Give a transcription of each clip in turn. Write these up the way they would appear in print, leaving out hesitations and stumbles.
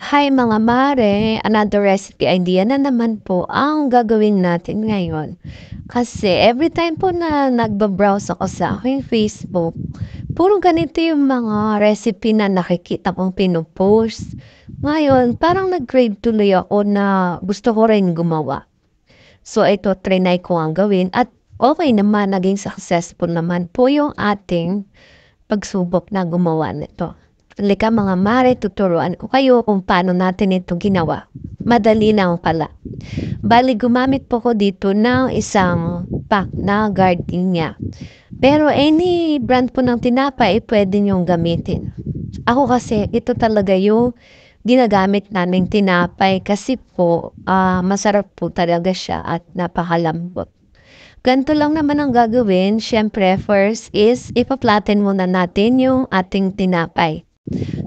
Hi mga mare, another recipe idea na naman po ang gagawin natin ngayon. Kasi every time po na nagbabrowse ako sa aking Facebook, puro ganito yung mga recipe na nakikita kong pinupost. Ngayon, parang nag-crave tuloy ako na gusto ko rin gumawa. So ito, trinay ko ang gawin at okay naman, naging successful naman po yung ating pagsubok na gumawa nito. Halika mga mare, tuturuan ko kayo kung paano natin ito ginawa. Madali lang pala. Bali, gumamit po ko dito ng isang pack na gardenia. Pero any brand po ng tinapay, pwede niyong gamitin. Ako kasi, ito talaga yung ginagamit naming tinapay kasi po, masarap po talaga siya at napakalambot. Ganito lang naman ang gagawin. Siyempre, first is ipa-flatten muna natin yung ating tinapay.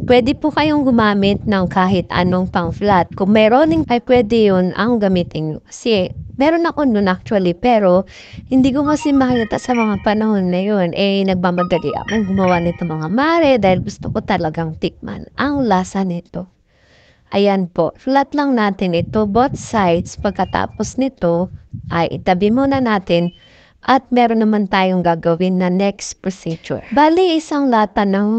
Pwede po kayong gumamit ng kahit anong pang-flat. Kung meron ay pwede yun ang gamitin nyo. Kasi meron ako nun actually, pero hindi ko kasi makita sa mga panahon na yun. Nagmamadali ako gumawa nito mga mare dahil gusto ko talagang tikman ang lasa nito. Ayan po, flat lang natin ito, both sides. Pagkatapos nito, ay itabi muna natin at meron naman tayong gagawin na next procedure. Bali, isang lata ng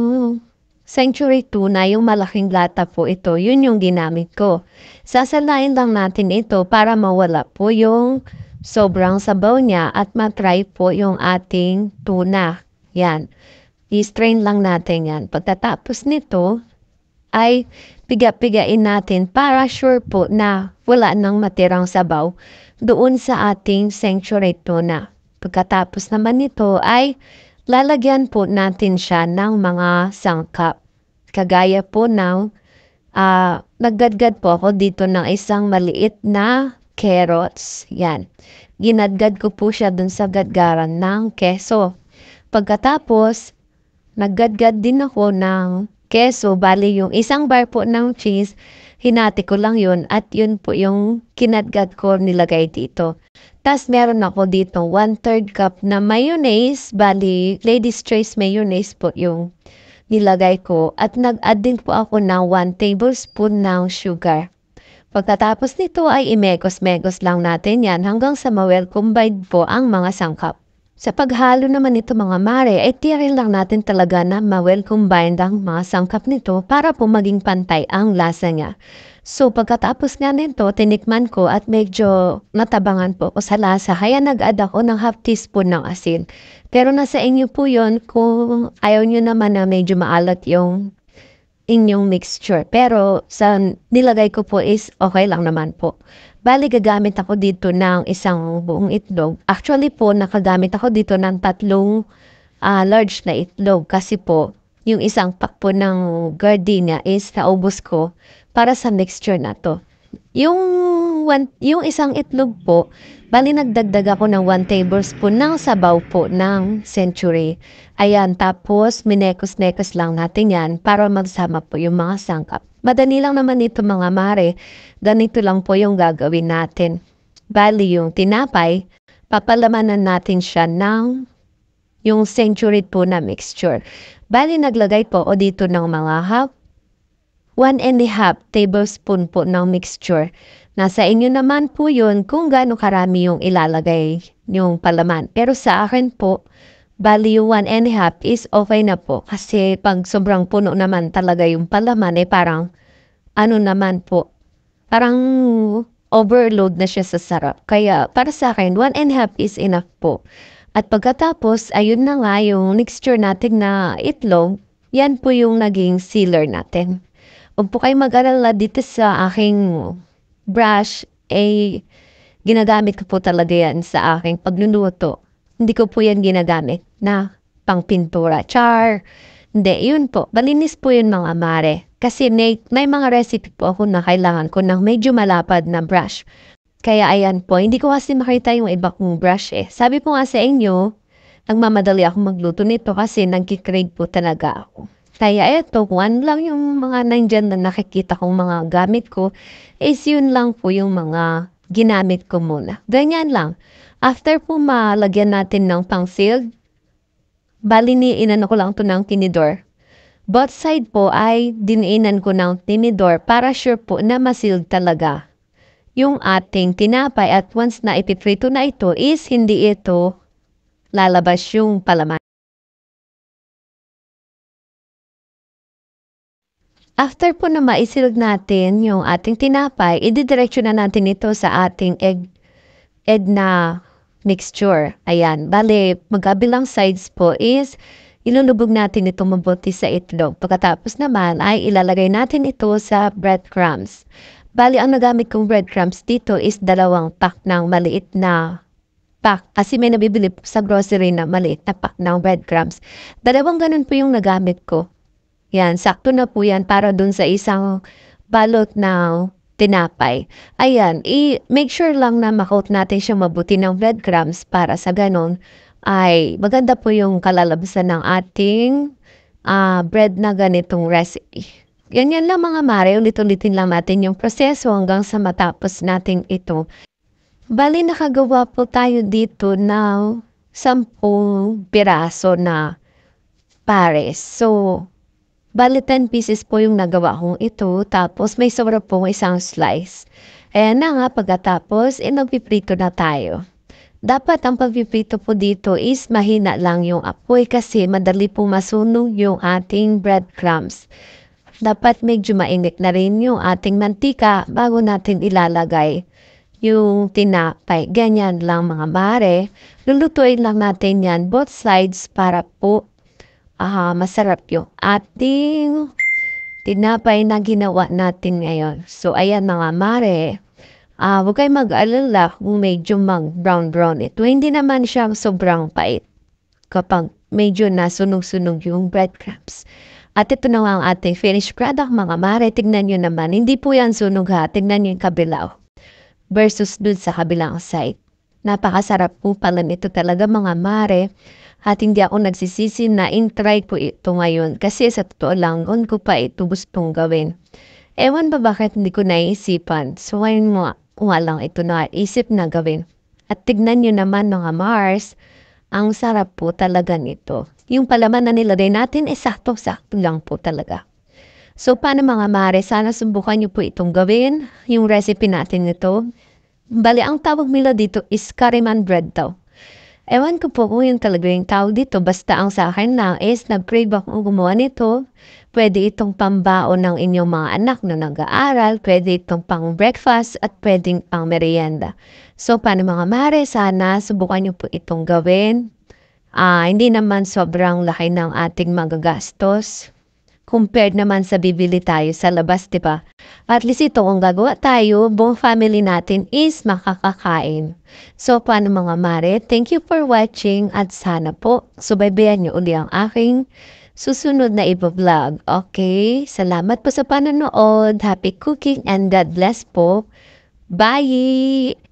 Century Tuna, yung malaking lata po ito, yun yung ginamit ko. Sasalain lang natin ito para mawala po yung sobrang sabaw niya at matry po yung ating tuna. Yan. I-strain lang natin yan. Pagkatapos nito, ay piga-pigain natin para sure po na wala nang matirang sabaw doon sa ating Century Tuna. Pagkatapos naman nito ay lalagyan po natin siya ng mga sangkap. Kagaya po ng naggadgad po ako dito ng isang maliit na carrots. Yan. Ginadgad ko po siya dun sa gadgaran ng keso. Pagkatapos, naggadgad din ako ng keso. Bali yung isang bar po ng cheese, hinati ko lang yun at yun po yung kinadgad ko nilagay dito. Tas meron ako dito 1/3 cup na mayonnaise. Bali, ladies choice mayonnaise po yung nilagay ko. At nag-add din po ako ng 1 tablespoon ng sugar. Pagkatapos nito ay imegos-megos lang natin yan hanggang sa ma-well combined po ang mga sangkap. Sa paghalo naman nito mga mare, ay tiyarin lang natin talaga na ma-well combined ang mga sangkap nito para po maging pantay ang lasa niya. So pagkatapos nga nito, tinikman ko at medyo natabangan po ko sa lasa. Kaya nag-add ako ng half teaspoon ng asin. Pero nasa inyo po yon kung ayaw nyo naman na medyo maalat yung inyong mixture. Pero sa nilagay ko po is okay lang naman po. Bali, gagamit ako dito ng isang buong itlog. Actually po, nakagamit ako dito ng 3 large na itlog. Kasi po, yung isang pack po ng gardenia is naubos ko para sa mixture na to. Yung isang itlog po, bali nagdagdag ako ng 1 tablespoon ng sabaw po ng Century. Ayan, tapos minekos-nekos lang natin yan para magsama po yung mga sangkap. Madali lang naman ito mga mare. Ganito lang po yung gagawin natin. Bali yung tinapay, papalamanan natin siya ng yung Century Tuna mixture. Bali naglagay po o dito ng mga 1.5 tablespoon po ng mixture. Nasa inyo naman po yun kung gaano karami yung ilalagay yung palaman. Pero sa akin po, bali yung 1.5 is okay na po. Kasi pag sobrang puno naman talaga yung palaman, parang ano naman po, parang overload na siya sa sarap. Kaya para sa akin, 1.5 is enough po. At pagkatapos, ayun na nga yung mixture natin na itlog, yan po yung naging sealer natin. Huwag po kayo mag-alala dito sa aking brush, ginagamit ko po talaga yan sa aking pagluluto. Hindi ko po yan ginagamit na pang pintura. Char! Hindi, yun po. Malinis po yun mga mare. Kasi may mga recipe po ako na kailangan ko ng medyo malapad na brush. Kaya ayan po, hindi ko kasi makita yung iba kong brush Sabi po nga sa inyo, nagmamadali ako magluto nito kasi nagkikrave po talaga ako. Kaya eto, one lang yung mga nandyan na nakikita kong mga gamit ko, is yun lang po yung mga ginamit ko muna. Ganyan lang. After po malagyan natin ng pang-sealed, bali inano ko lang to ng tinidor. Both side po ay diniinan ko ng tinidor para sure po na masealed talaga yung ating tinapay at once na ipiprito na ito is hindi ito lalabas yung palaman. After po na maisilog natin yung ating tinapay, ididiretso na natin ito sa ating egg na mixture. Ayan, bale, magkabilang sides po is ilulubog natin ito mabuti sa itlog. Pagkatapos naman ay ilalagay natin ito sa breadcrumbs. Bali, ang nagamit kong breadcrumbs dito is 2 pack ng maliit na pack. Kasi may nabibili sa grocery na maliit na pack ng breadcrumbs. 2 ganun po yung nagamit ko. Yan, sakto na po yan para dun sa isang balot ng tinapay. Ayan, make sure lang na makoat natin siya mabuti ng breadcrumbs para sa ganon ay maganda po yung kalalabasan ng ating bread na ganitong recipe. Yan lang mga mare, ulit-ulitin lang natin yung proseso hanggang sa matapos natin ito. Bali, nakagawa po tayo dito ng 10 piraso na pares. So, bali 10 pieces po yung nagawa kong ito, tapos may sobra pong isang slice. Ayan na nga, pagkatapos, magpiprito na tayo. Dapat ang pagpiprito po dito is mahina lang yung apoy kasi madali po masunog yung ating breadcrumbs. Dapat medyo mainit na rin yung ating mantika bago natin ilalagay yung tinapay. Ganyan lang mga mare. Lulutuin lang natin yan both sides para po masarap yung ating tinapay na ginawa natin ngayon. So, ayan mga mare. Huwag kayo mag-alala kung medyo mag-brown ito. Hindi naman siya sobrang pait kapag medyo nasunog-sunog yung breadcrumbs. At ito na ang ating finished product mga mare. Tignan nyo naman. Hindi po yan sunog ha. Tignan nyo yung kabilaw versus dun sa kabilang side. Napakasarap po pala nito talaga mga mare. At hindi ako nagsisisi na in-try ko ito ngayon kasi sa totoo lang, ko pa ito gustong gawin. Ewan ba bakit hindi ko naisipan. So ngayon nga lang ito naisip na gawin. At tignan nyo naman mga Mars, ang sarap po talaga nito. Yung palaman na nilagay natin, sakto-sakto lang po talaga. So paano mga Mare, sana subukan nyo po itong gawin. Yung recipe natin ito. Bali, ang tawag nila dito is Kariman bread daw. Ewan ko po kung yung talaga yung tawag dito. Basta ang sa akin lang is nag-crave akong gumawa nito. Pwede itong pambaon ng inyong mga anak na nag-aaral. Pwede itong pang breakfast at pwedeng pang merienda. So, paano mga mare? Sana subukan nyo po itong gawin. Hindi naman sobrang laki ng ating magagastos. Compared naman sa bibili tayo sa labas, diba? At least ito kung gagawa tayo, buong family natin is makakakain. So, paano mga mare? Thank you for watching at sana po subaybayan nyo uli ang aking susunod na iba-vlog. Okay? Salamat po sa panonood. Happy cooking and God bless po. Bye!